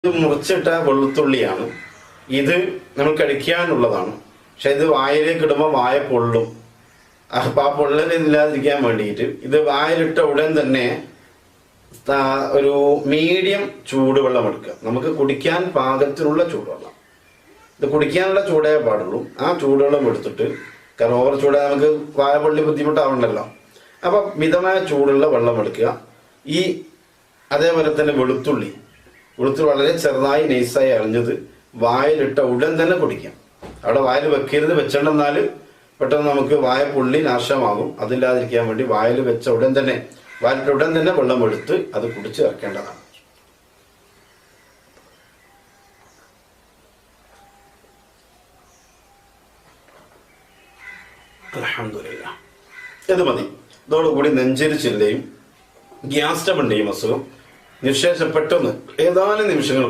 ഇത് മുറിച്ചിട്ട വെളുത്തുള്ളിയാണ്. ഇത് നമ്മൾ കഴിക്കാനുള്ളതാണ്. പക്ഷെ ഇത് വായിലേക്ക് ഇടുമ്പോൾ വായ പൊള്ളും. അപ്പൊ ആ പൊള്ളലില്ലാതിരിക്കാൻ വേണ്ടിയിട്ട് ഇത് വായിലിട്ട ഉടൻ തന്നെ ഒരു മീഡിയം ചൂടുവെള്ളം എടുക്കുക. നമുക്ക് കുടിക്കാൻ പാകത്തിനുള്ള ചൂടുവെള്ളം. ഇത് കുടിക്കാനുള്ള ചൂടേ പാടുള്ളൂ. ആ ചൂടുവെള്ളം എടുത്തിട്ട്, കാരണം ഓവർ ചൂടായ നമുക്ക് വായ പൊള്ളി ബുദ്ധിമുട്ടാവണ്ടല്ലോ. അപ്പൊ മിതമായ ചൂടുള്ള വെള്ളം എടുക്കുക. ഈ അതേപോലെ തന്നെ വെളുത്തുള്ളി വളരെ ചെറുതായി നൈസായി അരിഞ്ഞത് വായിലിട്ട ഉടൻ തന്നെ കുടിക്കാം. അവിടെ വായിൽ വെക്കരുത്. വെച്ചിട്ടുണ്ടെന്നാൽ പെട്ടെന്ന് നമുക്ക് വായ പൊള്ളി നാശമാകും. അതില്ലാതിരിക്കാൻ വേണ്ടി വായിൽ വെച്ച ഉടൻ തന്നെ, വായിലിട്ട ഉടൻ തന്നെ വെള്ളം എടുത്ത് അത് കുടിച്ച് ഇറക്കേണ്ടതാണ്. അൽഹംദുലില്ലാഹ്. ഇത് മതി. ഇതോടുകൂടി നെഞ്ചരിച്ചിന്റെയും ഗ്യാസ് ട്രബിളിന്റെയും അസുഖം നിശേഷം പെട്ടെന്ന് ഏതാനും നിമിഷങ്ങൾക്ക്